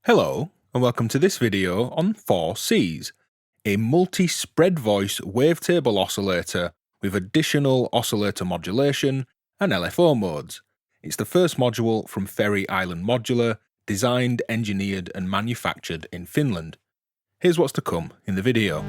Hello, and welcome to this video on 4Cs, a multi-spread voice wavetable oscillator with additional oscillator modulation and LFO modes. It's the first module from Ferry Island Modular, designed, engineered and manufactured in Finland. Here's what's to come in the video.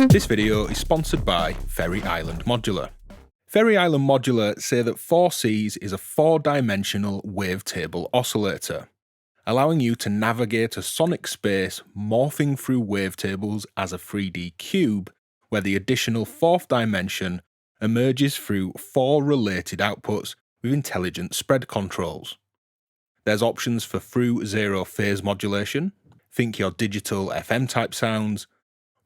This video is sponsored by Ferry Island Modular. Ferry Island Modular say that 4Cs is a 4-dimensional wavetable oscillator, allowing you to navigate a sonic space morphing through wavetables as a 3D cube, where the additional fourth dimension emerges through 4 related outputs with intelligent spread controls. There's options for Thru 0 phase modulation, think your digital FM type sounds,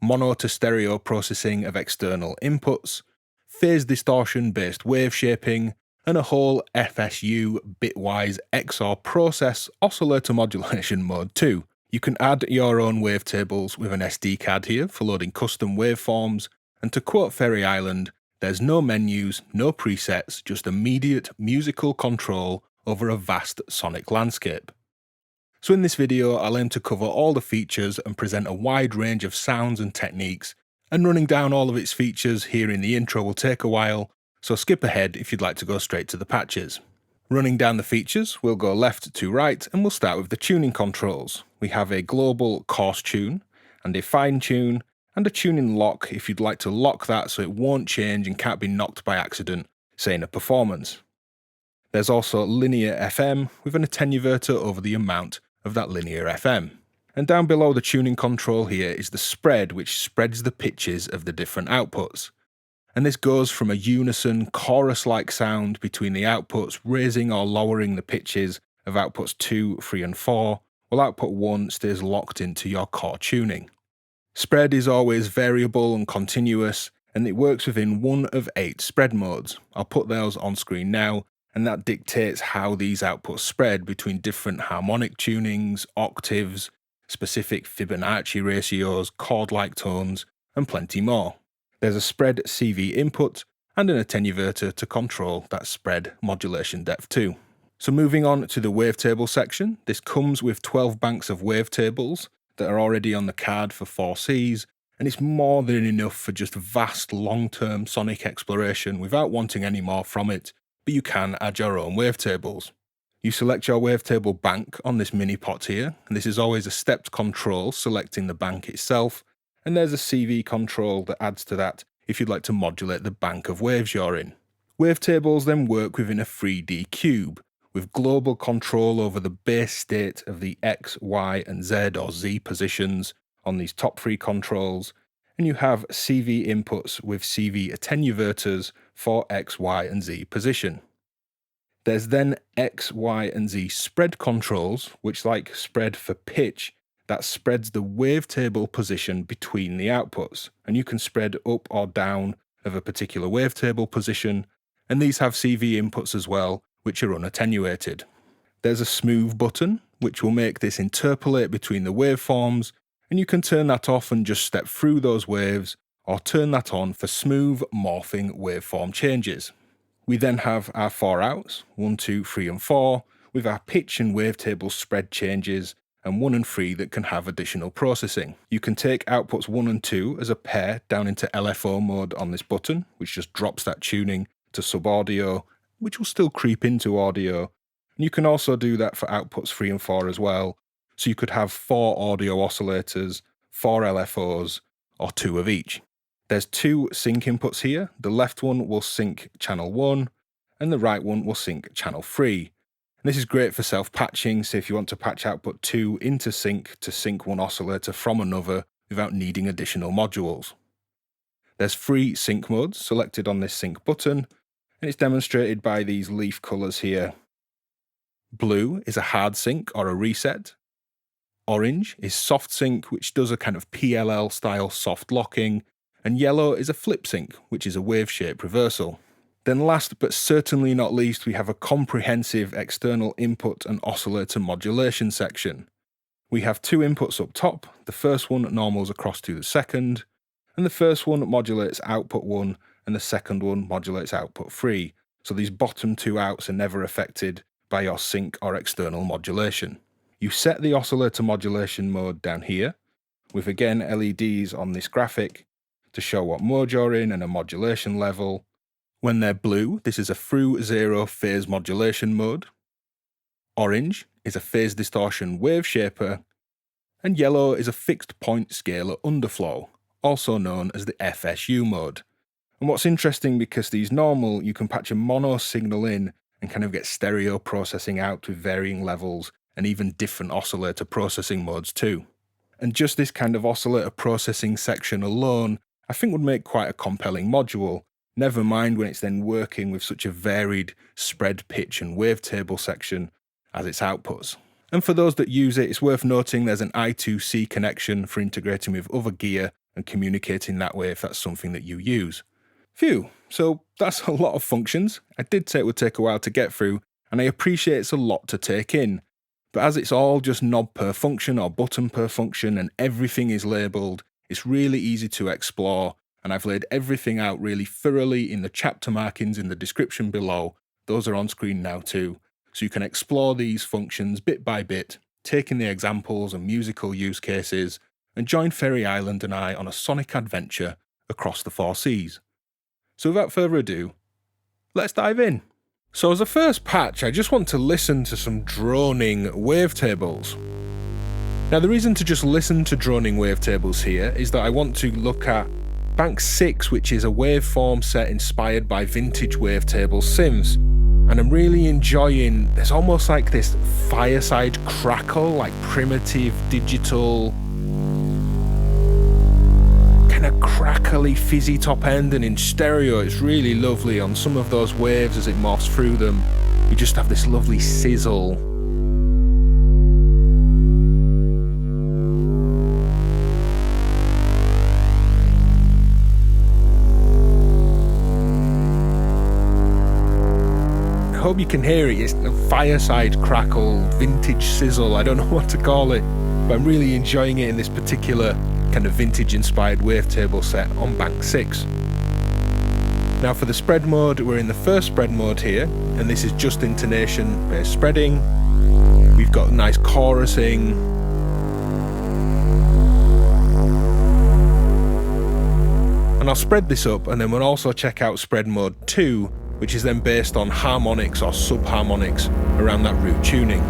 mono to stereo processing of external inputs, phase distortion based waveshaping, and a whole FSU bitwise XOR process oscillator modulation mode too. You can add your own wavetables with an SD card here for loading custom waveforms, and to quote Ferry Island, there's no menus, no presets, just immediate musical control over a vast sonic landscape. So in this video, I'll aim to cover all the features and present a wide range of sounds and techniques, and running down all of its features here in the intro will take a while, so skip ahead if you'd like to go straight to the patches. Running down the features, we'll go left to right and we'll start with the tuning controls. We have a global coarse tune, and a fine tune, and a tuning lock if you'd like to lock that so it won't change and can't be knocked by accident, say in a performance. There's also linear FM with an attenuator over the amount of that linear FM. And down below the tuning control here is the spread, which spreads the pitches of the different outputs. And this goes from a unison chorus-like sound between the outputs, raising or lowering the pitches of outputs 2, 3 and 4, while output 1 stays locked into your core tuning. Spread is always variable and continuous, and it works within one of 8 spread modes. I'll put those on screen now, and that dictates how these outputs spread between different harmonic tunings, octaves, specific Fibonacci ratios, chord-like tones, and plenty more. There's a spread CV input and an attenuator to control that spread modulation depth too. So moving on to the wavetable section, this comes with 12 banks of wavetables that are already on the card for 4Cs, and it's more than enough for just vast long-term sonic exploration without wanting any more from it, but you can add your own wavetables. You select your wavetable bank on this mini pot here, and this is always a stepped control selecting the bank itself, and there's a CV control that adds to that if you'd like to modulate the bank of waves you're in. Wavetables then work within a 3D cube, with global control over the base state of the X, Y, and Z or Z positions on these top three controls, and you have CV inputs with CV attenuators for X, Y, and Z position. There's then X, Y, and Z spread controls, which, like spread for pitch, that spreads the wavetable position between the outputs, and you can spread up or down of a particular wavetable position, and these have CV inputs as well, which are unattenuated. There's a smooth button, which will make this interpolate between the waveforms, and you can turn that off and just step through those waves, or turn that on for smooth morphing waveform changes. We then have our 4 outs, 1, 2, 3 and 4, with our pitch and wavetable spread changes, and 1 and 3 that can have additional processing. You can take outputs 1 and 2 as a pair down into LFO mode on this button, which just drops that tuning to sub-audio, which will still creep into audio. And you can also do that for outputs 3 and 4 as well. So you could have 4 audio oscillators, 4 LFOs, or 2 of each. There's 2 sync inputs here. The left one will sync channel 1, and the right one will sync channel 3. And this is great for self-patching, so if you want to patch output 2 into sync to sync one oscillator from another without needing additional modules. There's 3 sync modes selected on this sync button, and it's demonstrated by these leaf colours here. Blue is a hard sync or a reset. Orange is soft sync, which does a kind of PLL style soft locking, and yellow is a flip sync, which is a wave shape reversal. Then last but certainly not least, we have a comprehensive external input and oscillator modulation section. We have 2 inputs up top. The first one normals across to the second, and the first one modulates output 1 and the second one modulates output 3. So these bottom 2 outs are never affected by your sync or external modulation. You set the oscillator modulation mode down here, with again LEDs on this graphic to show what mode you're in and a modulation level. When they're blue, this is a Thru 0 phase modulation mode. Orange is a phase distortion wave shaper, and yellow is a fixed point scalar underflow, also known as the FSU mode. And what's interesting, because these normal, you can patch a mono signal in and kind of get stereo processing out with varying levels and even different oscillator processing modes too. And just this kind of oscillator processing section alone, I think would make quite a compelling module, never mind when it's then working with such a varied spread, pitch and wavetable section as its outputs. And for those that use it, it's worth noting there's an I2C connection for integrating with other gear and communicating that way if that's something that you use. Phew, so that's a lot of functions. I did say it would take a while to get through, and I appreciate it's a lot to take in. But as it's all just knob per function or button per function and everything is labelled, it's really easy to explore, and I've laid everything out really thoroughly in the chapter markings in the description below. Those are on screen now too, so you can explore these functions bit by bit, taking the examples and musical use cases, and join Ferry Island and I on a sonic adventure across the 4 seas. So without further ado, let's dive in. So as a first patch, I just want to listen to some droning wavetables. Now the reason to just listen to droning wavetables here is that I want to look at Bank 6, which is a waveform set inspired by vintage wavetable synths. And I'm really enjoying, there's almost like this fireside crackle, like primitive digital kind of crackly fizzy top end, and in stereo it's really lovely on some of those waves as it morphs through them. You just have this lovely sizzle. I hope you can hear it. It's a fireside crackle, vintage sizzle, I don't know what to call it, but I'm really enjoying it in this particular kind of vintage inspired wavetable set on Bank 6. Now for the spread mode, we're in the first spread mode here, and this is just intonation based spreading. We've got nice chorusing. And I'll spread this up, and then we'll also check out spread mode 2, which is then based on harmonics or subharmonics around that root tuning.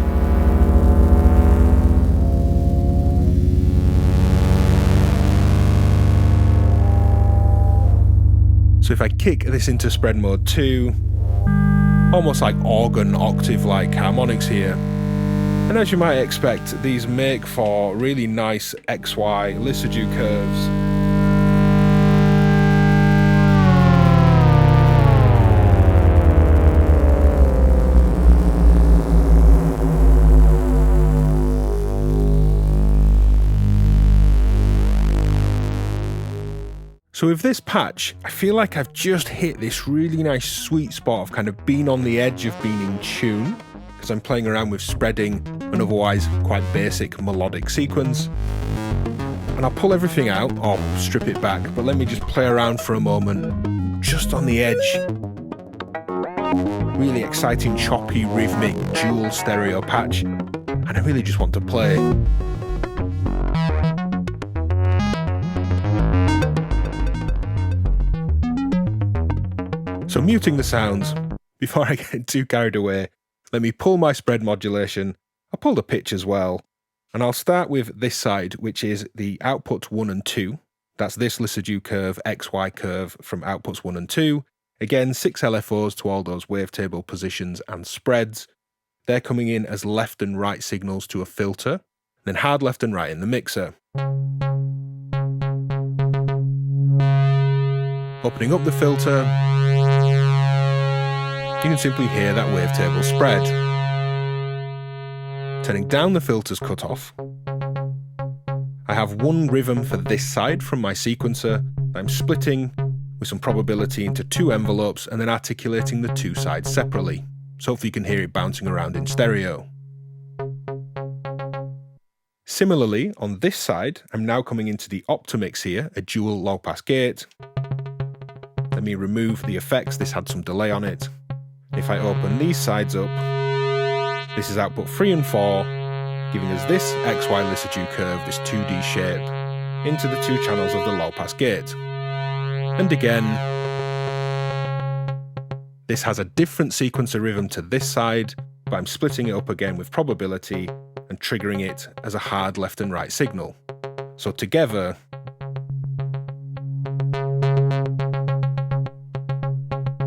So if I kick this into spread mode 2, almost like organ octave-like harmonics here. And as you might expect, these make for really nice XY Lissajous curves. So with this patch, I feel like I've just hit this really nice sweet spot of kind of being on the edge of being in tune, because I'm playing around with spreading an otherwise quite basic melodic sequence. And I'll pull everything out, or strip it back, but let me just play around for a moment, just on the edge. Really exciting, choppy, rhythmic, dual stereo patch, and I really just want to play. So muting the sounds, before I get too carried away, let me pull my spread modulation. I'll pull the pitch as well, and I'll start with this side, which is the outputs 1 and 2. That's this Lissajous curve, XY curve from outputs 1 and 2. Again, 6 LFOs to all those wavetable positions and spreads. They're coming in as left and right signals to a filter, then hard left and right in the mixer. Opening up the filter, you can simply hear that wavetable spread. Turning down the filter's cutoff, I have one rhythm for this side from my sequencer that I'm splitting with some probability into 2 envelopes and then articulating the 2 sides separately, so hopefully you can hear it bouncing around in stereo. Similarly, on this side, I'm now coming into the Optimix here, a dual low-pass gate. Let me remove the effects, this had some delay on it. If I open these sides up, this is output 3 and 4, giving us this XY Lissajous curve, this 2D shape, into the 2 channels of the low-pass gate. And again, this has a different sequencer rhythm to this side, but I'm splitting it up again with probability and triggering it as a hard left and right signal. So together,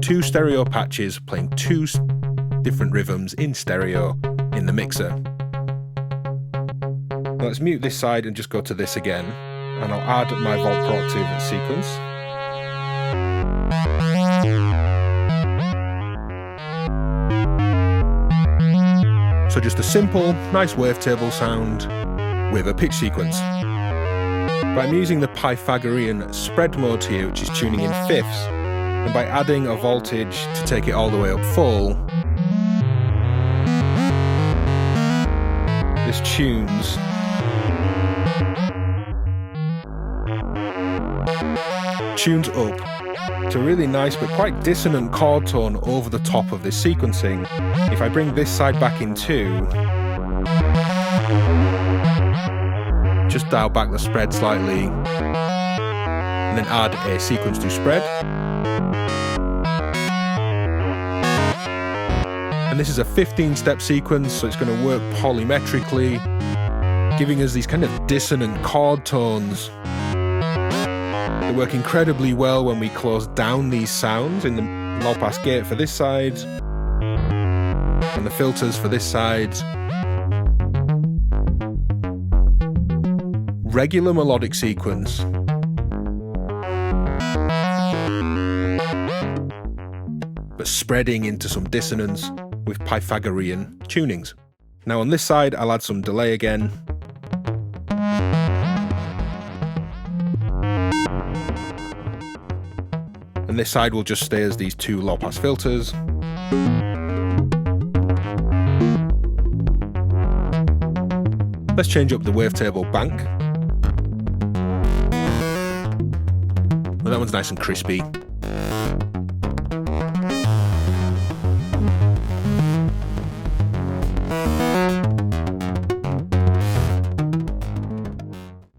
two stereo patches playing 2 different rhythms in stereo in the mixer. Now let's mute this side and just go to this again, and I'll add my volt per octave sequence. So just a simple, nice wavetable sound with a pitch sequence. But I'm using the Pythagorean spread mode here, which is tuning in fifths. And by adding a voltage to take it all the way up full, this tunes up to a really nice but quite dissonant chord tone over the top of this sequencing. If I bring this side back in too, just dial back the spread slightly, and then add a sequence to spread. And this is a 15-step sequence, so it's going to work polymetrically, giving us these kind of dissonant chord tones. They work incredibly well when we close down these sounds in the low-pass gate for this side, and the filters for this side. Regular melodic sequence. But spreading into some dissonance with Pythagorean tunings. Now on this side, I'll add some delay again. And this side will just stay as these 2 low-pass filters. Let's change up the wavetable bank. Well, that one's nice and crispy.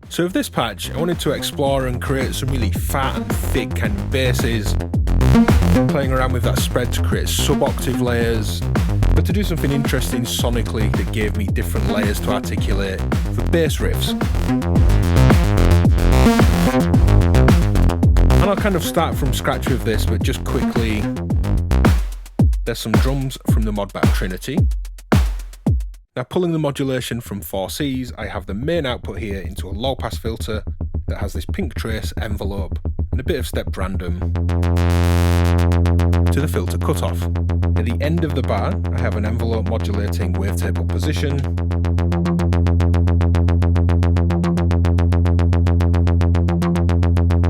So with this patch, I wanted to explore and create some really fat and thick kind of basses, playing around with that spread to create sub-octave layers, but to do something interesting sonically that gave me different layers to articulate for bass riffs. And I'll kind of start from scratch with this, but just quickly There's some drums from the mod battle Trinity. Now pulling the modulation from 4Cs, I have the main output here into a low pass filter that has this pink trace envelope and a bit of stepped random to the filter cutoff. At the end of the bar, I have an envelope modulating wavetable position.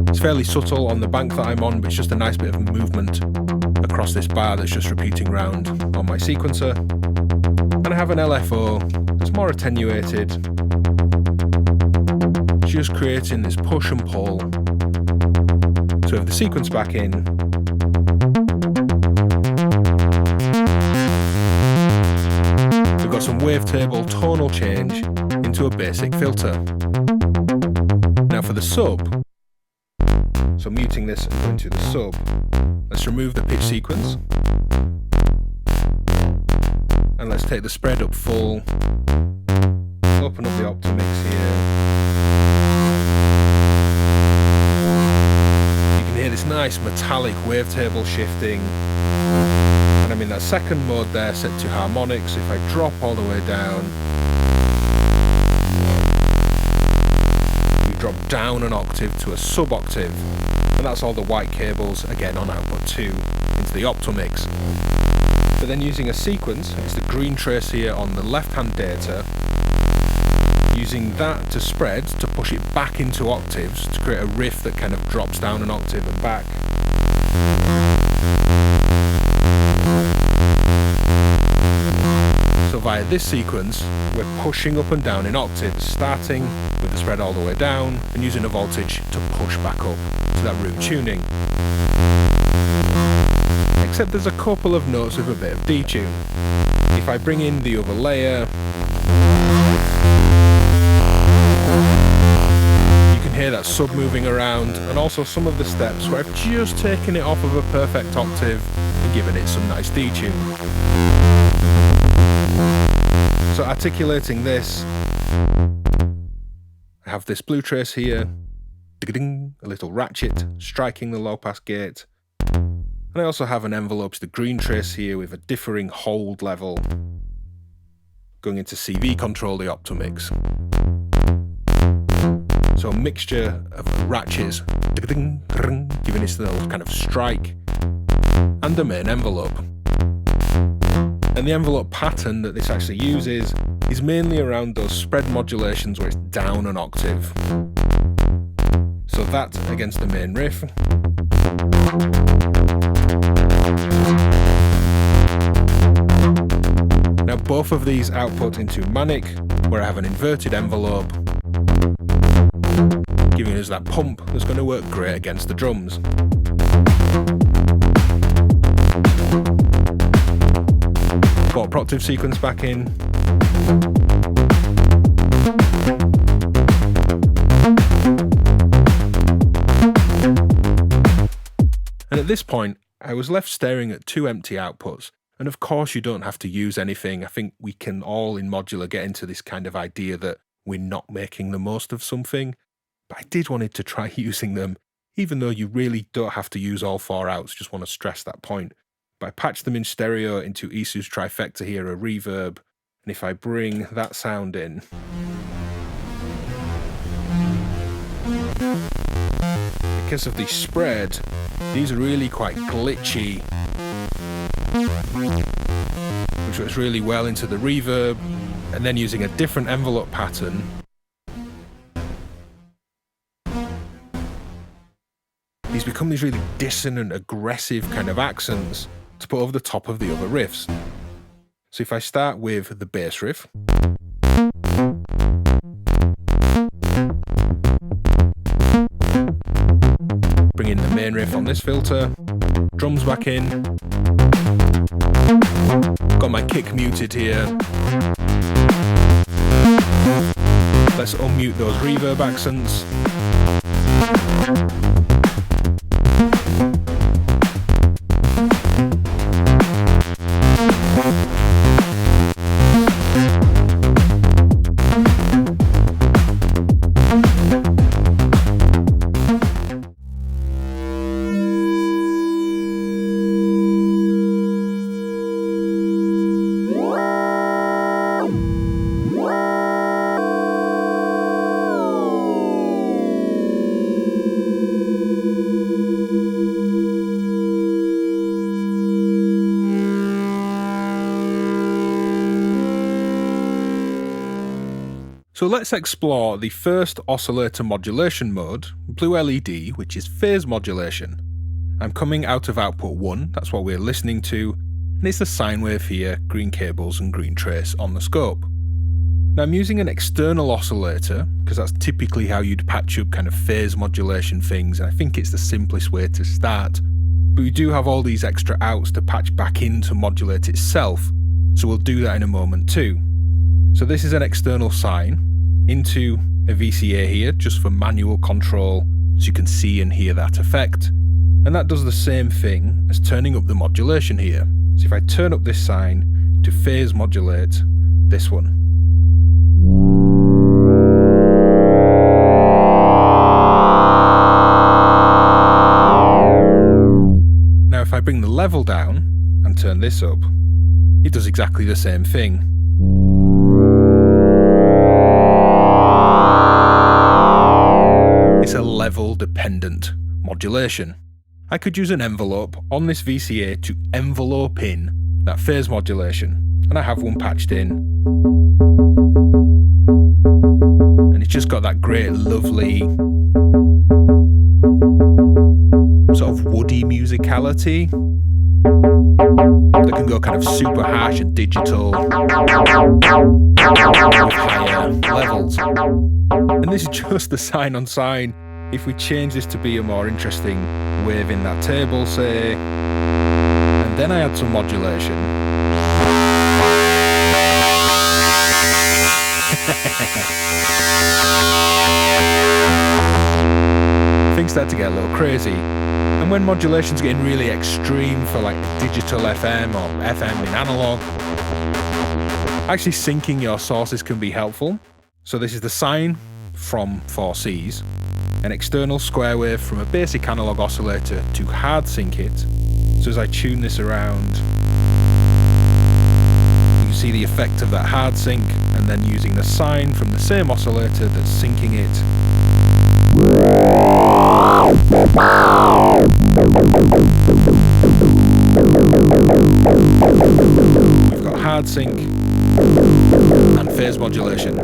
It's fairly subtle on the bank that I'm on, but it's just a nice bit of movement across this bar that's just repeating round on my sequencer. And I have an LFO that's more attenuated, just creating this push and pull. So with the sequence back in, we've got some wavetable tonal change into a basic filter. Now for the sub, so muting this and going to the sub, let's remove the pitch sequence. And let's take the spread up full, open up the Optimix here. You can hear this nice metallic wavetable shifting. And I'm in that second mode there set to harmonics. If I drop all the way down, we drop down an octave to a sub-octave. And that's all the white cables, again on output 2, into the Optimix. But then using a sequence, it's the green trace here on the left-hand data, using that to spread, to push it back into octaves, to create a riff that kind of drops down an octave and back. So via this sequence, we're pushing up and down in octaves, starting with the spread all the way down, and using a voltage to push back up to that root tuning. Except there's a couple of notes with a bit of detune. If I bring in the other layer, you can hear that sub moving around, and also some of the steps where I've just taken it off of a perfect octave and given it some nice detune. So articulating this, I have this blue trace here, a little ratchet striking the low pass gate. And I also have an envelope to the green trace here with a differing hold level going into CV control the Optimix. So a mixture of ratchets giving it a little kind of strike, and the main envelope. And the envelope pattern that this actually uses is mainly around those spread modulations where it's down an octave. So that against the main riff. Now both of these output into manic, where I have an inverted envelope, giving us that pump that's going to work great against the drums. Got octave sequence back in. And at this point, I was left staring at two empty outputs. And of course you don't have to use anything. I think we can all in Modular get into this kind of idea that we're not making the most of something. But I did wanted to try using them, even though you really don't have to use all four outs, just want to stress that point. But I patched them in stereo into Isu's trifecta here, a reverb, and if I bring that sound in, because of the spread, these are really quite glitchy, which works really well into the reverb, and then using a different envelope pattern, these become these really dissonant, aggressive kind of accents to put over the top of the other riffs. So if I start with the bass riff, bring in the main riff on this filter, drums back in, got my kick muted here, let's unmute those reverb accents. So let's explore the first oscillator modulation mode, blue LED, which is phase modulation. I'm coming out of output 1, that's what we're listening to, and it's the sine wave here, green cables and green trace on the scope. Now I'm using an external oscillator, because that's typically how you'd patch up kind of phase modulation things, and I think it's the simplest way to start. But we do have all these extra outs to patch back in to modulate itself, so we'll do that in a moment too. So this is an external sine into a VCA here, just for manual control, so you can see and hear that effect. And that does the same thing as turning up the modulation here. So if I turn up this sine to phase modulate this one. Now if I bring the level down and turn this up, it does exactly the same thing. It's a level dependent modulation. I could use an envelope on this VCA to envelope in that phase modulation, and I have one patched in. And it's just got that great lovely sort of woody musicality that can go kind of super harsh and digital with higher levels. And this is just the sine on sine. If we change this to be a more interesting wave in that table, say, and then I add some modulation. Things start to get a little crazy. And when modulation's getting really extreme for like digital FM or FM in analog, actually syncing your sources can be helpful. So this is the sine from 4Cs, an external square wave from a basic analog oscillator to hard sync it. So as I tune this around, you can see the effect of that hard sync, and then using the sine from the same oscillator that's syncing it. We've got hard sync and phase modulation.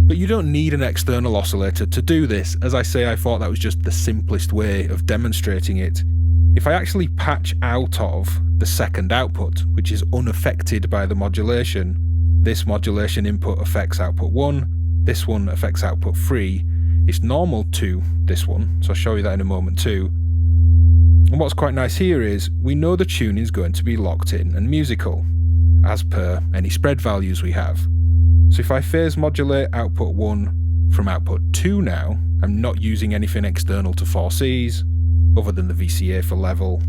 But you don't need an external oscillator to do this. As I say, I thought that was just the simplest way of demonstrating it. If I actually patch out of the second output, which is unaffected by the modulation, this modulation input affects output 1, this one affects output 3, it's normal to this one, so I'll show you that in a moment too. And what's quite nice here is, we know the tune is going to be locked in and musical, as per any spread values we have. So if I phase modulate output 1 from output 2 now, I'm not using anything external to 4Cs, other than the VCA for level.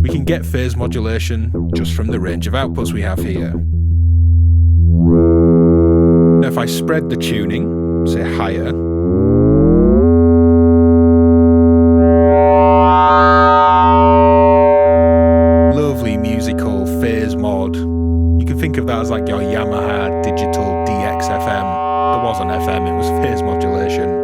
We can get phase modulation just from the range of outputs we have here. Now if I spread the tuning, say higher, lovely musical phase mod. You can think of that as like your Yamaha digital DX FM. There wasn't FM, it was phase modulation.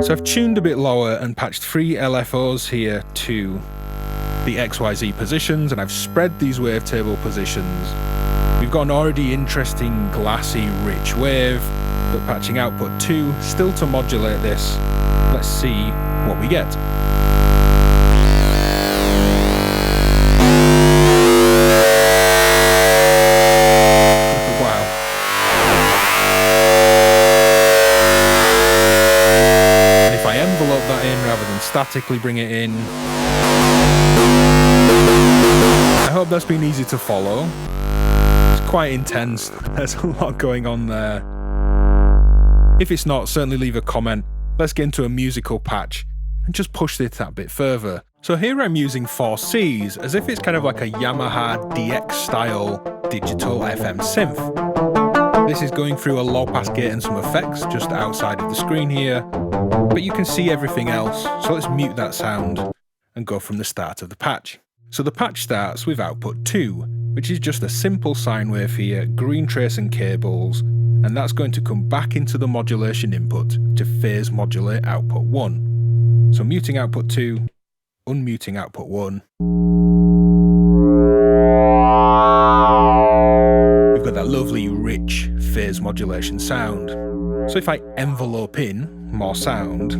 So I've tuned a bit lower and patched 3 LFOs here to the XYZ positions, and I've spread these wavetable positions. We've got an already interesting glassy rich wave, but patching output 2 still to modulate this. Let's see what we get. Wow. And if I envelope that in rather than statically bring it in, I hope that's been easy to follow. It's quite intense, there's a lot going on there. If it's not, certainly leave a comment. Let's get into a musical patch and just push it that bit further. So here I'm using 4Cs as if it's kind of like a Yamaha DX style digital FM synth. This is going through a low pass gate and some effects just outside of the screen here, but you can see everything else, so let's mute that sound and go from the start of the patch. So the patch starts with output 2, which is just a simple sine wave here, green trace and cables, and that's going to come back into the modulation input to phase modulate output 1. So muting output 2, unmuting output 1. We've got that lovely rich phase modulation sound. So if I envelope in more sound,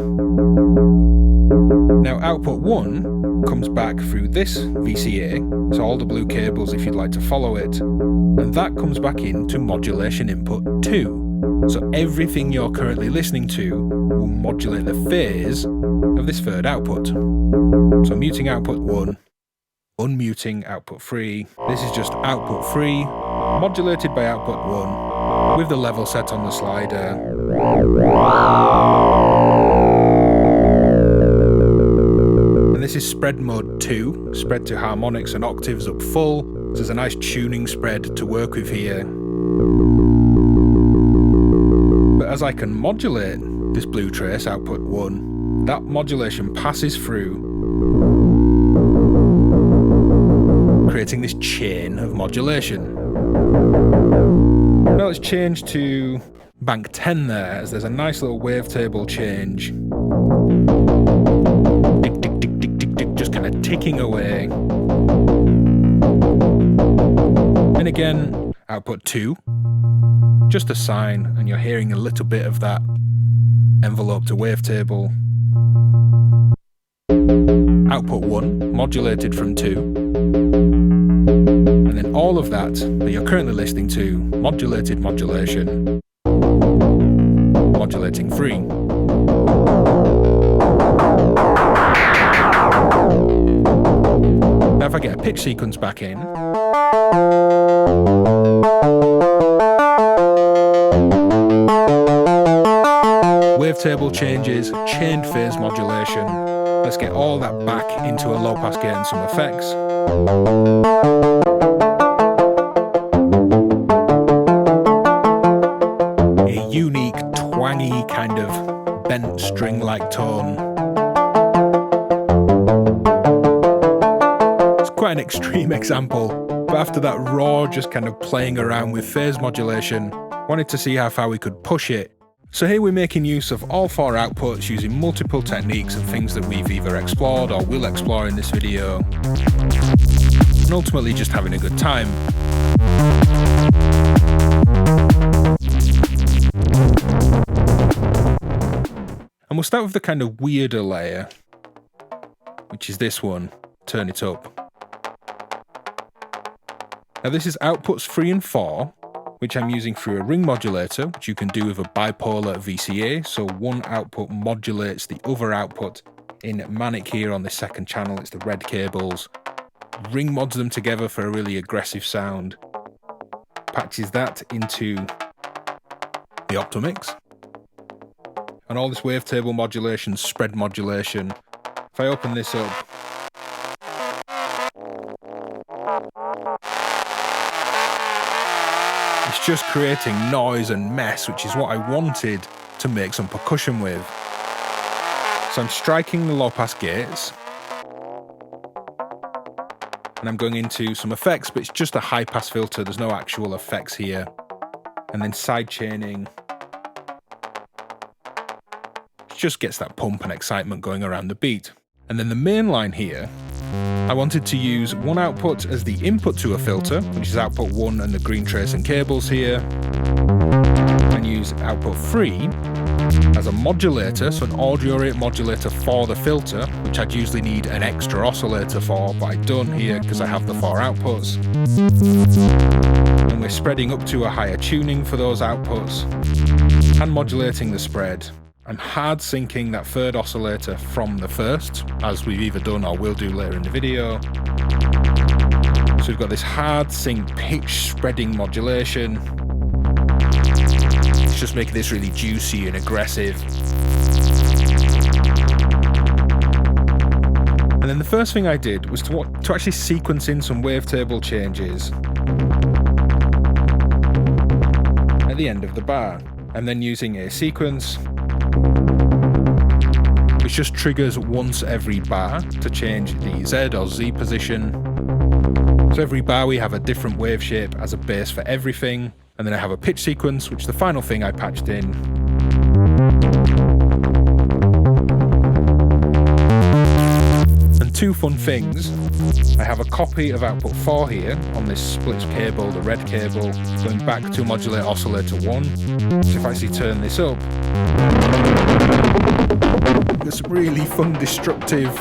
now output 1 comes back through this VCA, so all the blue cables if you'd like to follow it, and that comes back into modulation input 2. So everything you're currently listening to will modulate the phase of this third output. So muting output 1, unmuting output 3. This is just output 3, modulated by output 1, with the level set on the slider. And this is spread mode 2, spread to harmonics and octaves up full. There's a nice tuning spread to work with here. But as I can modulate this blue trace, output 1, that modulation passes through, creating this chain of modulation. Now let's change to bank 10 there, as there's a nice little wavetable change. Tick, tick, tick, tick, tick, tick, just kind of ticking away. And again, output 2, just a sine, and you're hearing a little bit of that envelope to wavetable. Output 1, modulated from 2. And then all of that you're currently listening to, modulated modulation, modulating 3. Now if I get a pitch sequence back in, wavetable changes, chained phase modulation. Let's get all that back into a low pass gate and some effects. A unique, twangy kind of bent string-like tone. It's quite an extreme example, but after that raw, just kind of playing around with phase modulation, wanted to see how far we could push it. So here we're making use of all 4 outputs using multiple techniques and things that we've either explored or will explore in this video, and ultimately just having a good time. And we'll start with the kind of weirder layer, which is this one, turn it up. Now this is outputs 3 and 4, which I'm using through a ring modulator, which you can do with a bipolar VCA, so one output modulates the other output. In Manic here on the second channel, it's the red cables. Ring mods them together for a really aggressive sound. Patches that into the Optomix. And all this wavetable modulation, spread modulation. If I open this up, it's just creating noise and mess, which is what I wanted to make some percussion with. So I'm striking the low pass gates, and I'm going into some effects, but it's just a high pass filter, there's no actual effects here. And then side chaining. It just gets that pump and excitement going around the beat. And then the main line here, I wanted to use one output as the input to a filter, which is output 1 and the green trace and cables here, and use output 3 as a modulator, so an audio rate modulator for the filter, which I'd usually need an extra oscillator for, but I don't here because I have the 4 outputs. And we're spreading up to a higher tuning for those outputs, and modulating the spread. I'm hard syncing that third oscillator from the first, as we've either done or will do later in the video. So we've got this hard sync pitch spreading modulation. It's just making this really juicy and aggressive. And then the first thing I did was to actually sequence in some wavetable changes. At the end of the bar, and then using a sequence which just triggers once every bar to change the Z or Z position. So every bar we have a different wave shape as a base for everything, and then I have a pitch sequence, which is the final thing I patched in. And two fun things, I have a copy of output 4 here on this split cable, the red cable, going back to modulate oscillator 1. So if I actually turn this up, it's really fun, destructive,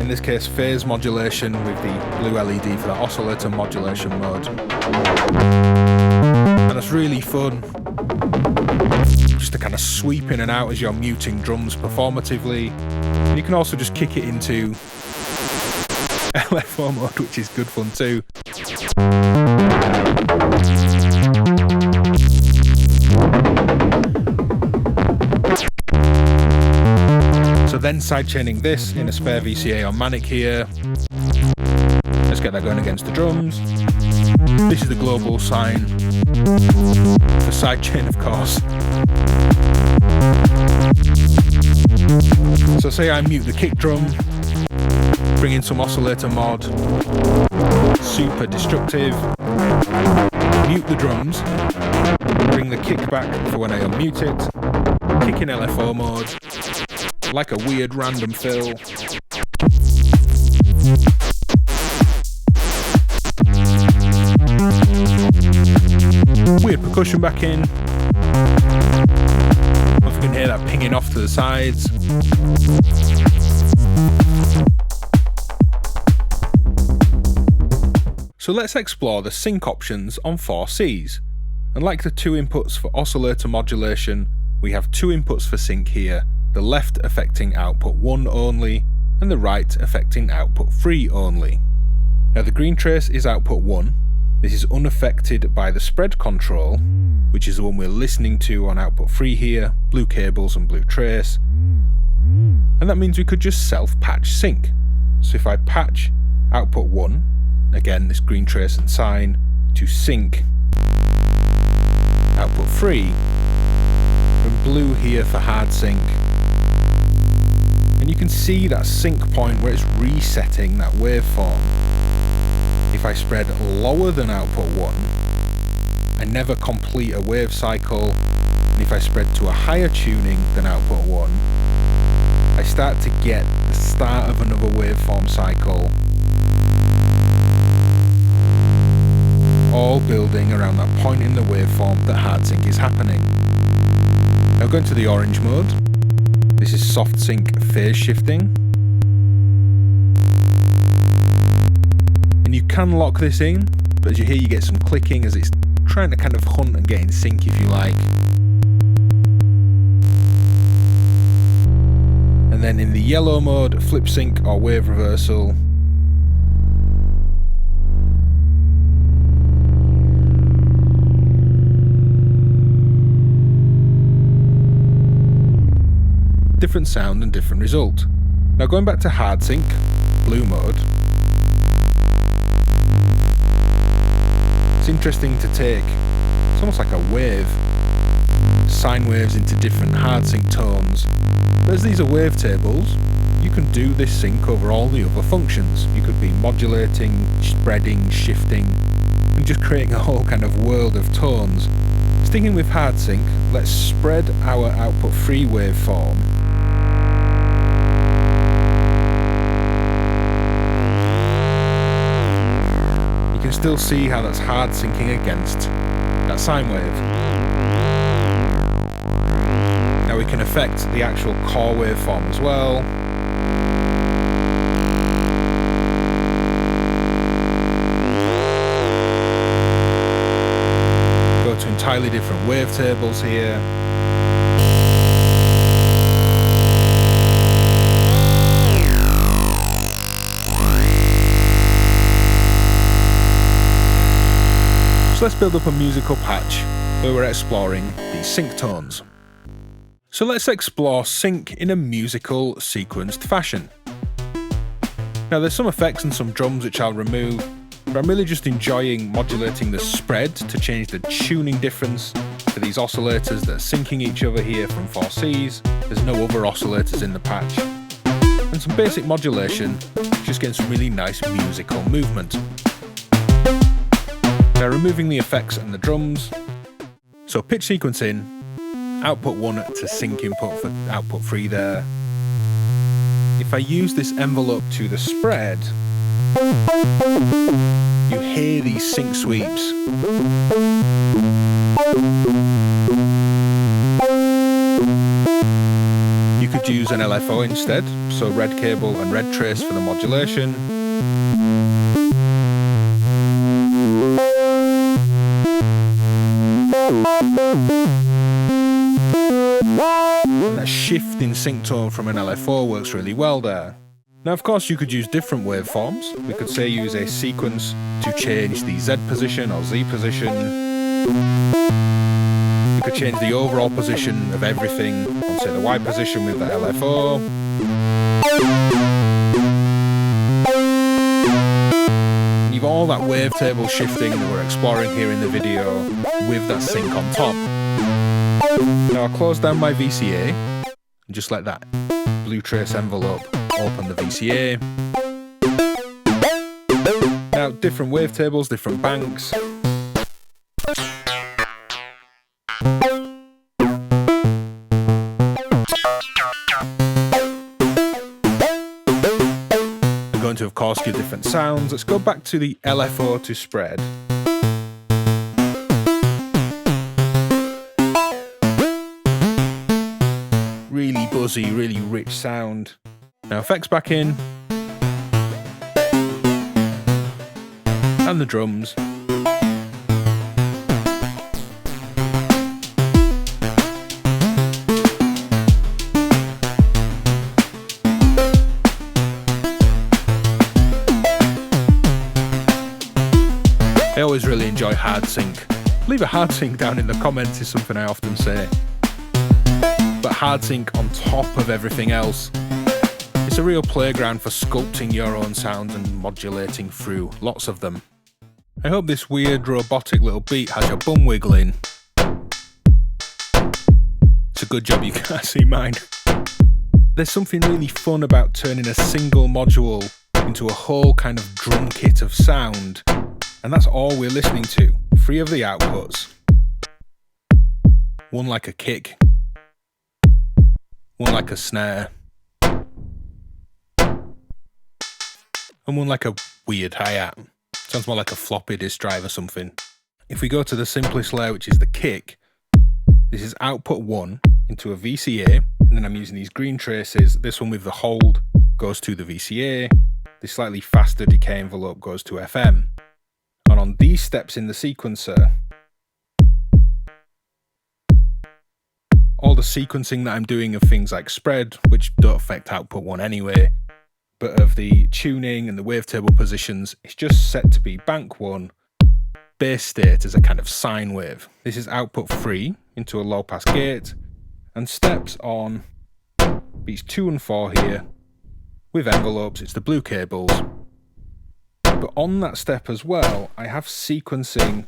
in this case phase modulation with the blue LED for the oscillator modulation mode. And it's really fun just to kind of sweep in and out as you're muting drums performatively. And you can also just kick it into LFO mode, which is good fun too. So then sidechaining this in a spare VCA or Manic here. Let's get that going against the drums. This is the global sign for sidechain, of course. So say I mute the kick drum, bring in some oscillator mod, super destructive, mute the drums, bring the kick back for when I unmute it, kick in LFO mode, like a weird random fill. Weird percussion back in. If you can hear that pinging off to the sides. So let's explore the sync options on 4Cs. And like the two inputs for oscillator modulation, we have two inputs for sync here, the left affecting output 1 only, and the right affecting output 3 only. Now the green trace is output 1. This is unaffected by the spread control, which is the one we're listening to on output 3 here, blue cables and blue trace. And that means we could just self-patch sync. So if I patch output 1, again this green trace and sine, to sync output 3, and blue here for hard sync. And you can see that sync point where it's resetting that waveform. If I spread lower than output 1, I never complete a wave cycle, and if I spread to a higher tuning than output 1, I start to get the start of another waveform cycle, all building around that point in the waveform that hard sync is happening. Now going to the orange mode, this is soft sync phase shifting. And you can lock this in, but as you hear you get some clicking as it's trying to kind of hunt and get in sync if you like. And then in the yellow mode, flip sync or wave reversal. Different sound and different result. Now going back to hard sync, blue mode. It's interesting to take, it's almost like a wave, sine waves into different hard sync tones. But as these are wavetables, you can do this sync over all the other functions. You could be modulating, spreading, shifting, and just creating a whole kind of world of tones. Sticking with hard sync, let's spread our output 3 waveform. You can still see how that's hard syncing against that sine wave. Now we can affect the actual core waveform as well. Go to entirely different wavetables here. So let's build up a musical patch where we're exploring these sync tones. So let's explore sync in a musical sequenced fashion. Now there's some effects and some drums which I'll remove, But I'm really just enjoying modulating the spread to change the tuning difference for these oscillators that are syncing each other here from 4Cs. There's no other oscillators in the patch. And some basic modulation, just getting some really nice musical movement. Now removing the effects and the drums. So pitch sequencing, output 1 to sync input for output 3 there. If I use this envelope to the spread, you hear these sync sweeps. You could use an LFO instead, so red cable and red trace for the modulation. And that shift in sync tone from an LFO works really well there. Now of course you could use different waveforms. We could say use a sequence to change the Z position or Z position. We could change the overall position of everything on say the Y position with the LFO. You've all that wavetable shifting that we're exploring here in the video with that sync on top. Now I'll close down my VCA and just let that blue trace envelope open the VCA. Now different wavetables, different banks. I'm going to of course give different sounds. Let's go back to the LFO to spread. Really buzzy, really rich sound. Now effects back in. And the drums. I always really enjoy hard sync. Leave a hard sync down in the comments is something I often say. But hard sync on top of everything else. It's a real playground for sculpting your own sounds and modulating through lots of them. I hope this weird robotic little beat has your bum wiggling. It's a good job you can't see mine. There's something really fun about turning a single module into a whole kind of drum kit of sound. And that's all we're listening to. 3 of the outputs. One like a kick. One like a snare. And one like a weird hi-hat. Sounds more like a floppy disk drive or something. If we go to the simplest layer, which is the kick, this is output 1 into a VCA, and then I'm using these green traces. This one with the hold goes to the VCA. This slightly faster decay envelope goes to FM. And on these steps in the sequencer, all the sequencing that I'm doing of things like spread, which don't affect output 1 anyway, but of the tuning and the wavetable positions, it's just set to be bank 1, base state as a kind of sine wave. This is output 3 into a low pass gate, and steps on beats 2 and 4 here. With envelopes, it's the blue cables. But on that step as well, I have sequencing.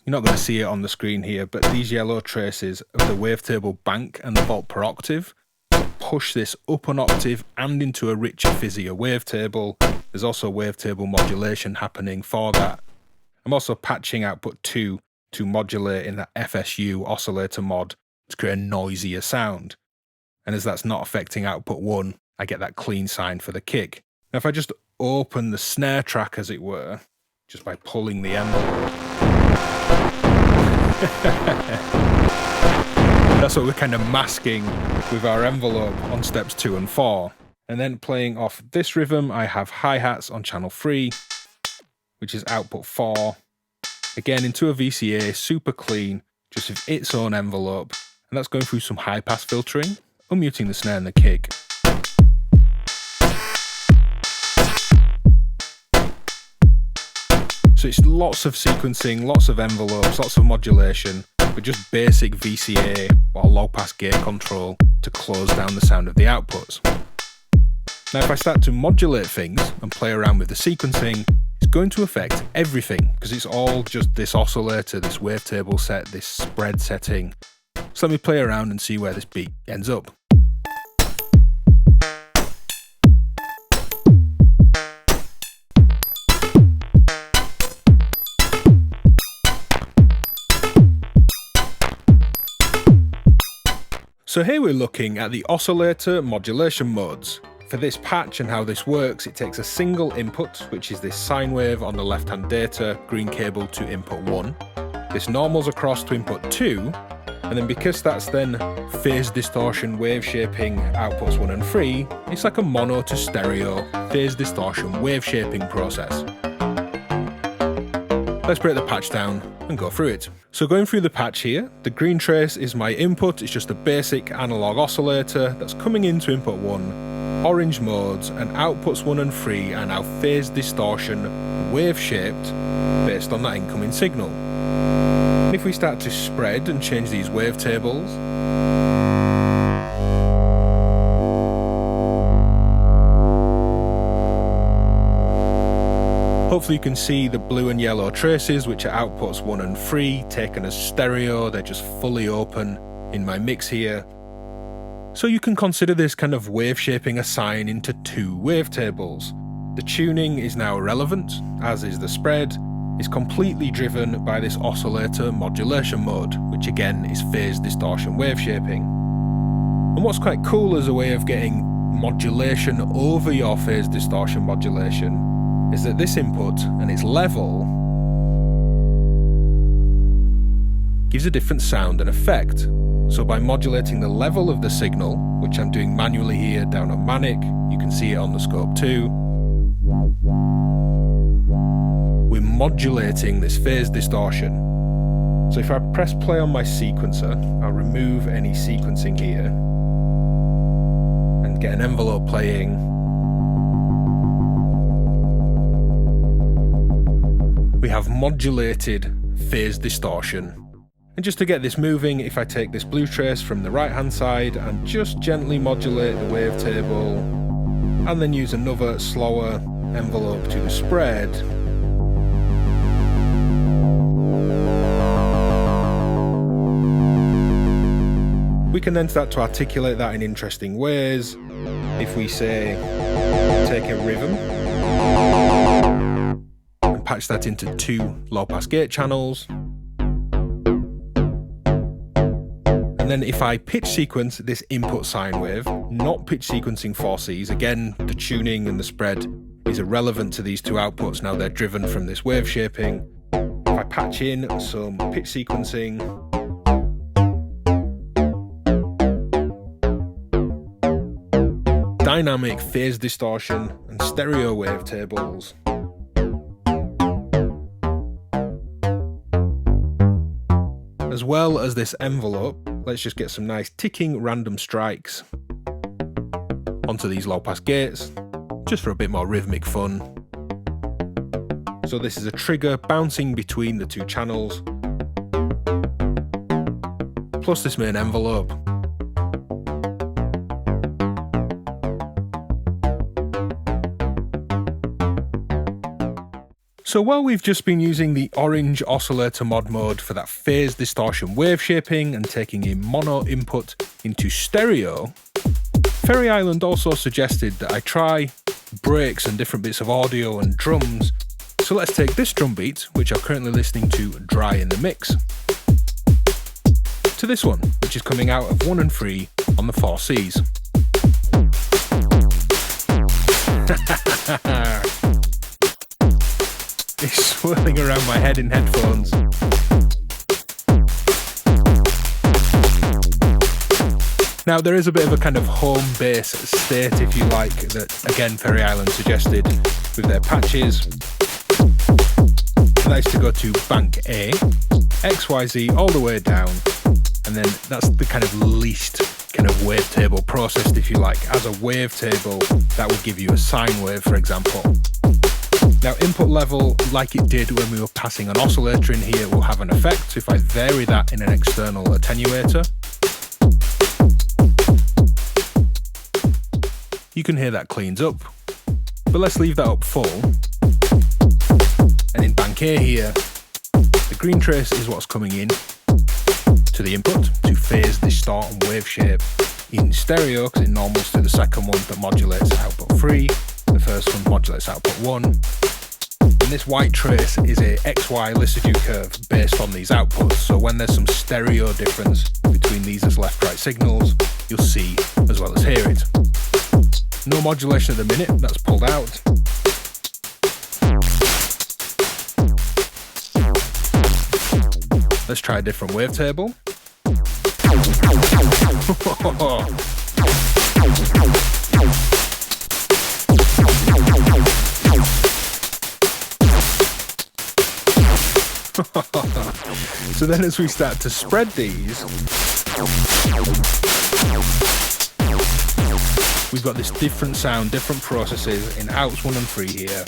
You're not going to see it on the screen here, but these yellow traces of the wavetable bank and the volt per octave push this up an octave and into a richer, fizzier wavetable. There's also wavetable modulation happening for that. I'm also patching output 2 to modulate in that FSU oscillator mod to create a noisier sound. And as that's not affecting output 1, I get that clean sign for the kick. Now if I just open the snare track, as it were, just by pulling the envelope. That's what we're kind of masking with our envelope on steps 2 and 4. And then playing off this rhythm, I have hi-hats on channel 3, which is output 4. Again, into a VCA, super clean, just with its own envelope. And that's going through some high-pass filtering, unmuting the snare and the kick. So it's lots of sequencing, lots of envelopes, lots of modulation, but just basic VCA or low pass gate control to close down the sound of the outputs. Now if I start to modulate things and play around with the sequencing, it's going to affect everything because it's all just this oscillator, this wavetable set, this spread setting. So let me play around and see where this beat ends up. So here we're looking at the oscillator modulation modes. For this patch and how this works, it takes a single input, which is this sine wave on the left-hand data, green cable to input 1. This normals across to input 2, and then because that's then phase distortion, wave shaping, outputs 1 and 3, it's like a mono to stereo phase distortion wave shaping process. Let's break the patch down and go through it. So going through the patch here, the green trace is my input, it's just a basic analog oscillator that's coming into input 1. Orange modes and outputs 1 and 3 are now phase distortion wave shaped based on that incoming signal. And if we start to spread and change these wavetables, hopefully you can see the blue and yellow traces, which are outputs 1 and 3 taken as stereo. They're just fully open in my mix here. So you can consider this kind of wave shaping a sine into 2 wavetables. The tuning is now irrelevant, as is the spread. It's completely driven by this oscillator modulation mode, which again is phase distortion wave shaping. And what's quite cool as a way of getting modulation over your phase distortion modulation is that this input and its level gives a different sound and effect. So by modulating the level of the signal, which I'm doing manually here down on Manic, you can see it on the scope too, we're modulating this phase distortion. So if I press play on my sequencer, I'll remove any sequencing here and get an envelope playing. We have modulated phase distortion. And just to get this moving, if I take this blue trace from the right hand side and just gently modulate the wavetable, and then use another slower envelope to the spread, we can then start to articulate that in interesting ways. If we say, take a rhythm, and patch that into 2 low pass gate channels, and then if I pitch sequence this input sine wave, not pitch sequencing 4Cs, again the tuning and the spread is irrelevant to these 2 outputs, now they're driven from this wave shaping. If I patch in some pitch sequencing, dynamic phase distortion and stereo wavetables, as well as this envelope, let's just get some nice ticking random strikes onto these low pass gates, just for a bit more rhythmic fun. So this is a trigger bouncing between the 2 channels, plus this main envelope. So while we've just been using the orange oscillator mod mode for that phase distortion wave shaping and taking a mono input into stereo, Ferry Island also suggested that I try breaks and different bits of audio and drums. So let's take this drum beat, which I'm currently listening to dry in the mix, to this one, which is coming out of 1 and 3 on the 4Cs. It's swirling around my head in headphones. Now there is a bit of a kind of Homebase state, if you like, that again Ferry Island suggested with their patches. Nice to go to bank A, XYZ all the way down, and then that's the kind of least kind of wavetable processed, if you like. As a wavetable, that would give you a sine wave, for example. Now input level, like it did when we were passing an oscillator in here, will have an effect. If I vary that in an external attenuator, you can hear that cleans up. But let's leave that up full. K here. The green trace is what's coming in to the input to phase, distort and wave shape in stereo, because it normals to the second one that modulates output 3, the first one modulates output 1. And this white trace is a XY Lissajous curve based on these outputs, so when there's some stereo difference between these as left-right signals, you'll see as well as hear it. No modulation at the minute, that's pulled out. Let's try a different wavetable. So then as we start to spread these, we've got this different sound, different processes in outs 1 and 3 here.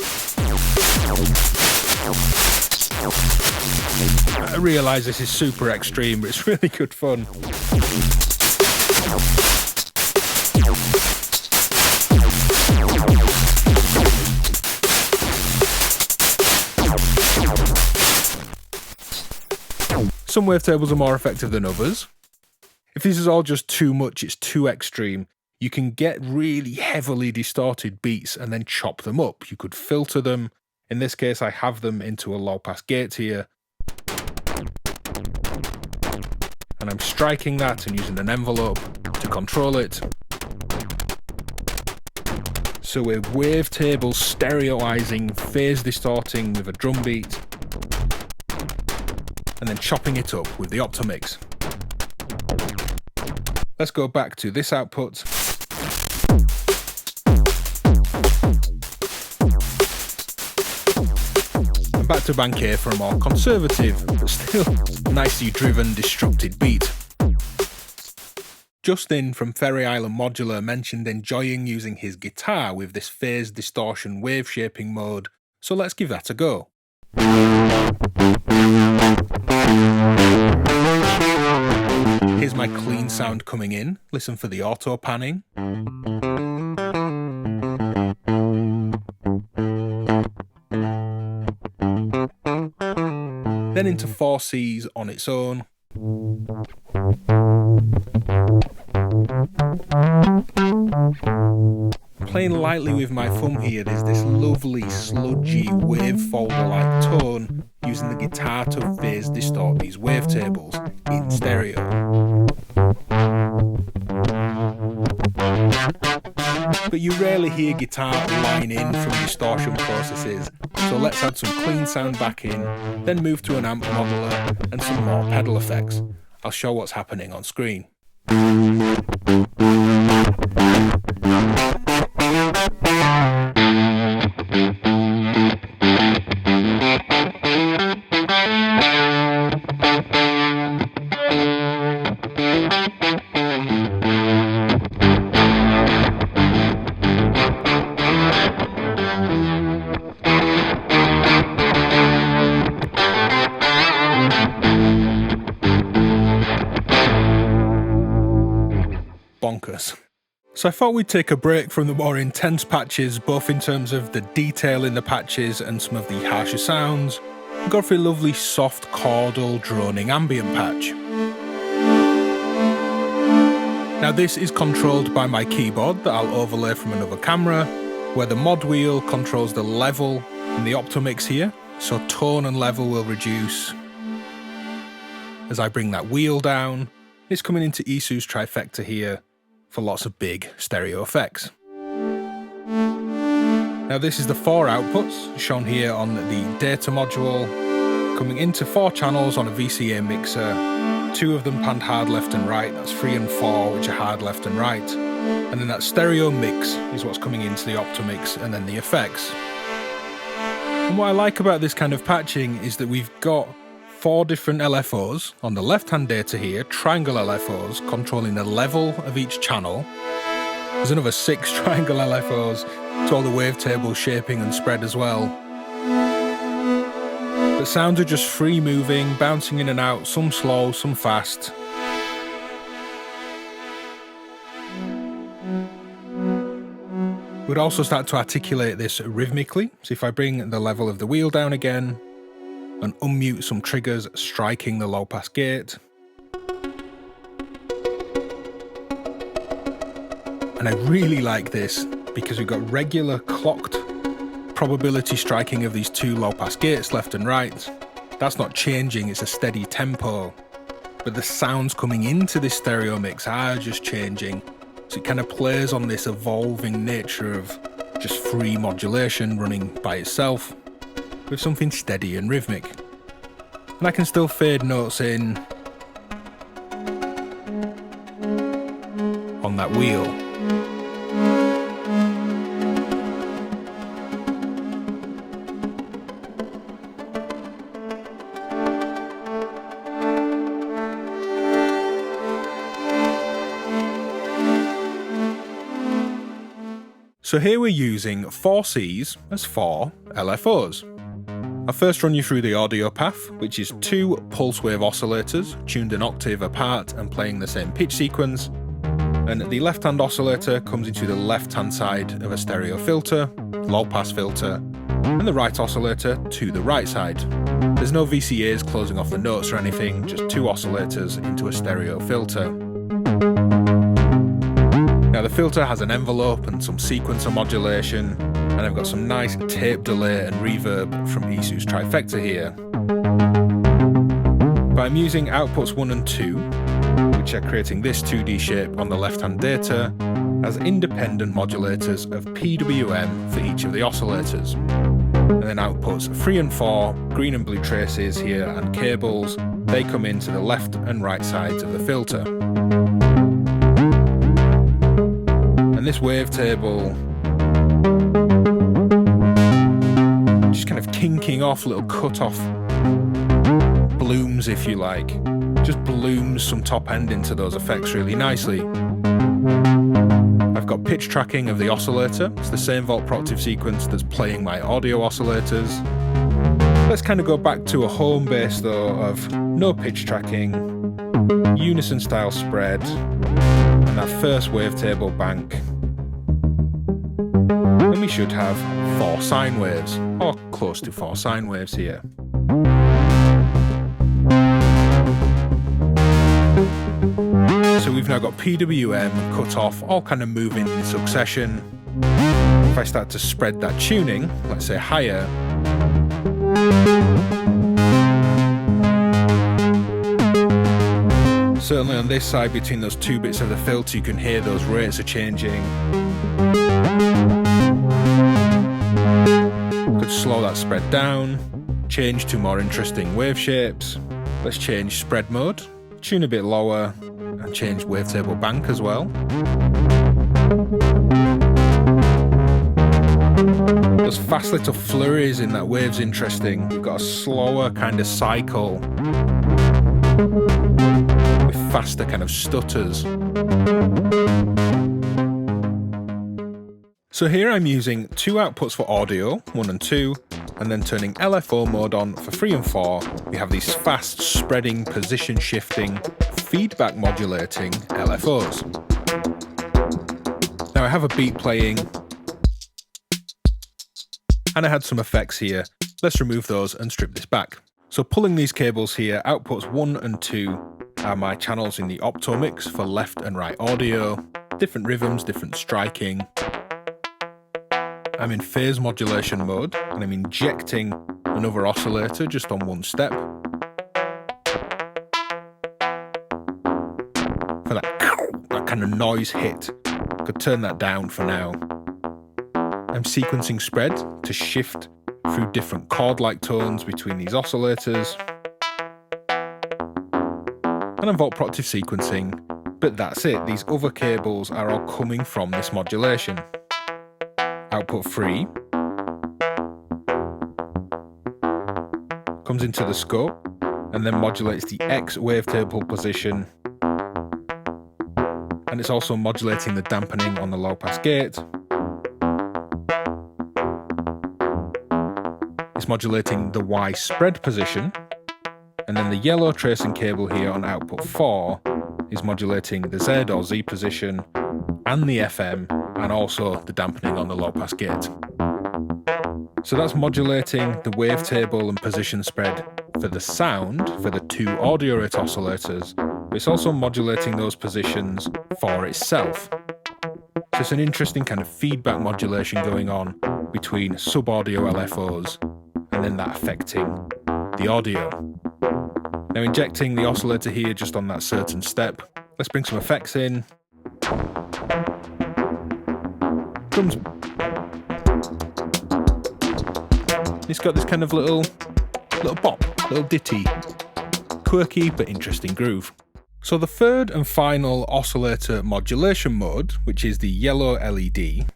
I realise this is super extreme, but it's really good fun. Some wavetables are more effective than others. If this is all just too much, it's too extreme, you can get really heavily distorted beats and then chop them up. You could filter them. In this case, I have them into a low pass gate here. And I'm striking that and using an envelope to control it. So we're wavetable stereoizing, phase distorting with a drum beat, and then chopping it up with the Optomix. Let's go back to this output. And back to Bank A for a more conservative, but still nicely driven, disrupted beat. Justin from Ferry Island Modular mentioned enjoying using his guitar with this phase distortion wave shaping mode, so let's give that a go. Here's my clean sound coming in. Listen for the auto panning. Then into 4Cs on its own. Playing lightly with my thumb here, there's this lovely sludgy wave folder-like tone using the guitar to phase distort these wavetables in stereo. But you rarely hear guitar line in from distortion processes, so let's add some clean sound back in, then move to an amp modular and some more pedal effects. I'll show what's happening on screen. Bonkers. So I thought we'd take a break from the more intense patches, both in terms of the detail in the patches and some of the harsher sounds, and go for a lovely soft chordal droning ambient patch. Now this is controlled by my keyboard that I'll overlay from another camera, where the mod wheel controls the level in the Optomix here, so tone and level will reduce as I bring that wheel down. It's coming into Isu's trifecta here for lots of big stereo effects. Now this is the 4 outputs shown here on the data module, coming into 4 channels on a VCA mixer, 2 of them panned hard left and right, that's 3 and 4 which are hard left and right, and then that stereo mix is what's coming into the Optomix and then the effects. And what I like about this kind of patching is that we've got 4 different LFOs on the left hand data here, triangle LFOs controlling the level of each channel. There's another 6 triangle LFOs to all the wavetable shaping and spread as well. The sounds are just free moving, bouncing in and out, some slow, some fast. We'd also start to articulate this rhythmically, so if I bring the level of the wheel down again, and unmute some triggers striking the low pass gate. And I really like this because we've got regular clocked probability striking of these two low pass gates left and right. That's not changing, it's a steady tempo. But the sounds coming into this stereo mix are just changing. So it kind of plays on this evolving nature of just free modulation running by itself with something steady and rhythmic. And I can still fade notes in on that wheel. So here we're using 4 Cs as 4 LFOs. I'll first run you through the audio path, which is 2 pulse wave oscillators tuned an octave apart and playing the same pitch sequence. And the left-hand oscillator comes into the left-hand side of a stereo filter, low pass filter, and the right oscillator to the right side. There's no VCAs closing off the notes or anything, just 2 oscillators into a stereo filter. Now the filter has an envelope and some sequencer modulation, and I've got some nice tape delay and reverb from ESU's trifecta here. But I'm using outputs 1 and 2, which are creating this 2D shape on the left-hand data, as independent modulators of PWM for each of the oscillators. And then outputs 3 and 4, green and blue traces here and cables, they come into the left and right sides of the filter. And this wavetable, just kind of kinking off little cut-off blooms, if you like. Just blooms some top end into those effects really nicely. I've got pitch tracking of the oscillator. It's the same volt per octave sequence that's playing my audio oscillators. Let's kind of go back to a Homebase though of no pitch tracking, unison style spread, and that first wavetable bank. And we should have 4 sine waves, or close to 4 sine waves here. So we've now got PWM, cut off, all kind of moving in succession. If I start to spread that tuning, let's say higher, certainly on this side between those 2 bits of the filter you can hear those rates are changing. Could slow that spread down, change to more interesting wave shapes. Let's change spread mode, tune a bit lower, and change wavetable bank as well. Those fast little flurries in that wave's interesting. We've got a slower kind of cycle with faster kind of stutters. So here I'm using 2 outputs for audio, 1 and 2, and then turning LFO mode on for 3 and 4. We have these fast spreading, position shifting, feedback modulating LFOs. Now I have a beat playing, and I had some effects here. Let's remove those and strip this back. So pulling these cables here, outputs 1 and 2 are my channels in the opto mix for left and right audio, different rhythms, different striking. I'm in phase modulation mode, and I'm injecting another oscillator just on one step. For that kind of noise hit. Could turn that down for now. I'm sequencing spread to shift through different chord-like tones between these oscillators. And I'm volt per octave sequencing, but that's it. These other cables are all coming from this modulation. Output 3 comes into the scope and then modulates the X wavetable position, and it's also modulating the dampening on the low pass gate. It's modulating the Y spread position, and then the yellow tracing cable here on output 4 is modulating the Z or Z position and the FM, and also the dampening on the low pass gate. So that's modulating the wavetable and position spread for the sound for the two audio rate oscillators, but it's also modulating those positions for itself. So it's an interesting kind of feedback modulation going on between sub-audio LFOs and then that affecting the audio. Now injecting the oscillator here just on that certain step. Let's bring some effects in. Drums. It's got this kind of little bop, little ditty. Quirky but interesting groove. So the third and final oscillator modulation mode, which is the yellow LED,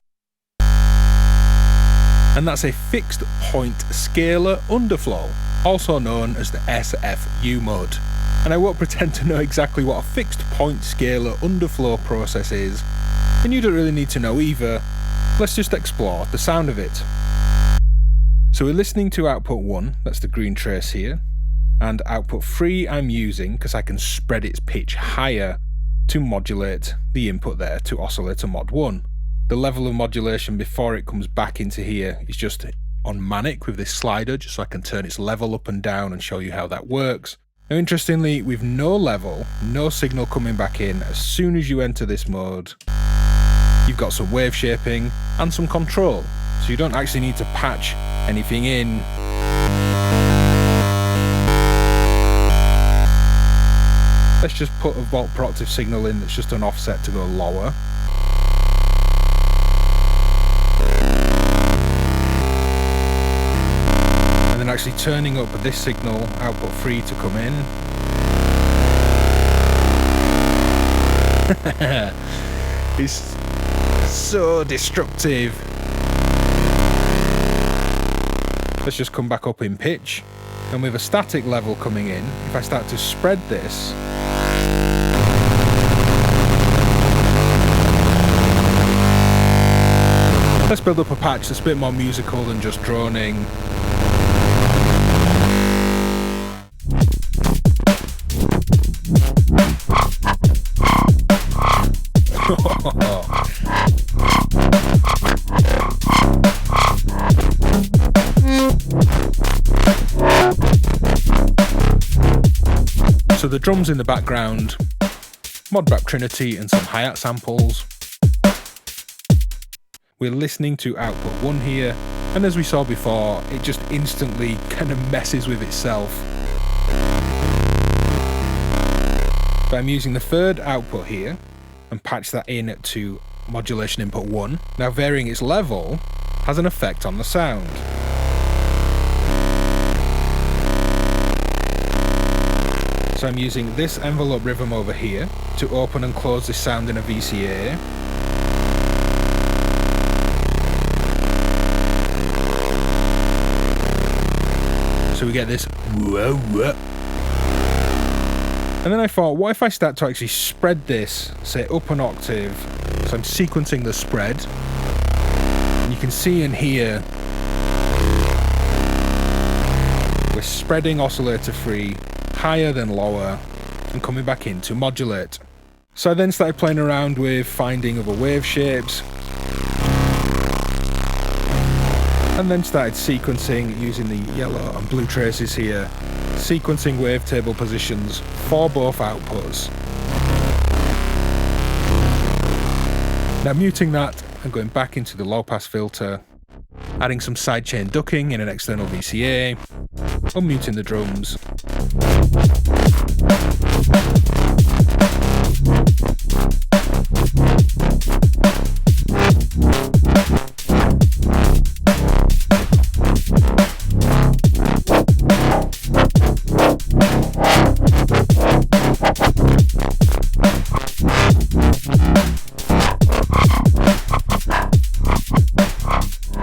and that's a fixed point scalar underflow, also known as the SFU mode. And I won't pretend to know exactly what a fixed point scalar underflow process is, and you don't really need to know either. Let's just explore the sound of it. So we're listening to output 1, that's the green trace here, and output 3 I'm using because I can spread its pitch higher to modulate the input there to oscillator mod 1. The level of modulation before it comes back into here is just on manic with this slider, just so I can turn its level up and down and show you how that works. Now interestingly, with no level, no signal coming back in, as soon as you enter this mode, you've got some wave shaping and some control, so you don't actually need to patch anything in. Let's just put a volt per octave signal in that's just an offset to go lower. And then actually turning up this signal, output 3, to come in. It's so destructive. Let's just come back up in pitch. And with a static level coming in, if I start to spread this, let's build up a patch that's a bit more musical than just droning. So the drums in the background, Modbap Trinity and some hi-hat samples. We're listening to output 1 here, and as we saw before, it just instantly kind of messes with itself. But I'm using the third output here and patch that in to modulation input 1. Now varying its level has an effect on the sound. So I'm using this envelope rhythm over here to open and close this sound in a VCA. So we get this whoa, whoa. And then I thought, what if I start to actually spread this, say up an octave, so I'm sequencing the spread, and you can see and hear we're spreading oscillator 3 higher than lower and coming back in to modulate. So I then started playing around with finding other wave shapes, and then started sequencing using the yellow and blue traces here, sequencing wavetable positions for both outputs. Now muting that and going back into the low pass filter, adding some sidechain ducking in an external VCA, unmuting the drums.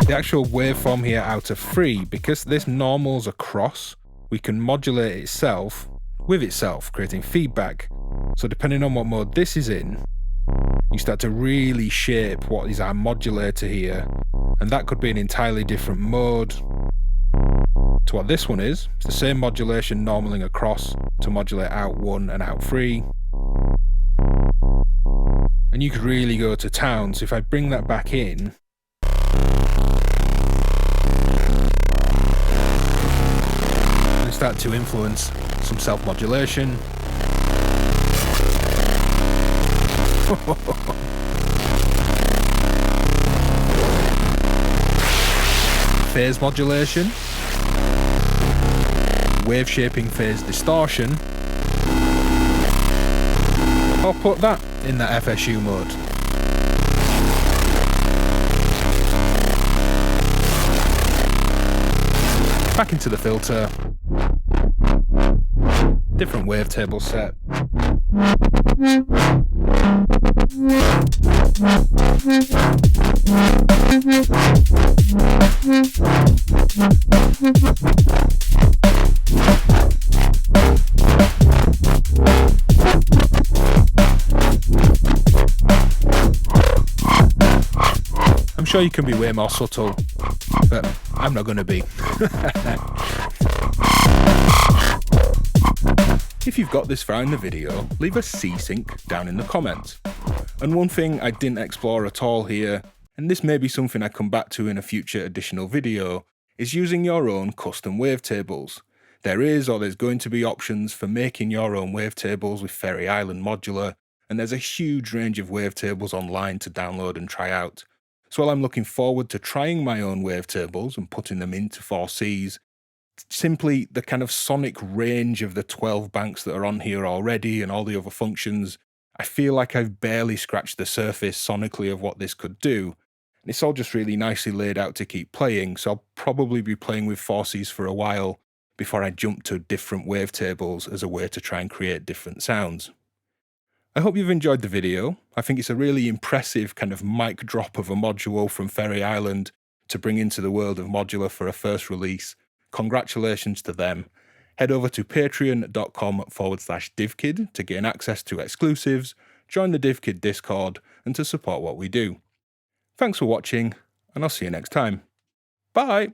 The actual waveform here out of 3, because this normals across, we can modulate itself with itself, creating feedback. So depending on what mode this is in, you start to really shape what is our modulator here, and that could be an entirely different mode to what this one is. It's the same modulation normaling across to modulate out 1 and out 3. And you could really go to town. So if I bring that back in, start to influence some self-modulation. Phase modulation, wave shaping phase distortion, or put that in that FSU mode. Back into the filter, different wavetable set. I'm sure you can be way more subtle, but I'm not going to be. If you've got this far in the video, leave a C-sync down in the comments. And one thing I didn't explore at all here, and this may be something I come back to in a future additional video, is using your own custom wavetables. There's going to be options for making your own wavetables with Ferry Island Modular, and there's a huge range of wavetables online to download and try out. So while I'm looking forward to trying my own wavetables and putting them into 4Cs, simply the kind of sonic range of the 12 banks that are on here already and all the other functions, I feel like I've barely scratched the surface sonically of what this could do. And it's all just really nicely laid out to keep playing, so I'll probably be playing with 4Cs for a while before I jump to different wavetables as a way to try and create different sounds. I hope you've enjoyed the video. I think it's a really impressive kind of mic drop of a module from Ferry Island to bring into the world of modular for a first release. Congratulations to them. Head over to patreon.com/divkid to gain access to exclusives, join the DivKid Discord, and to support what we do. Thanks for watching, and I'll see you next time. Bye!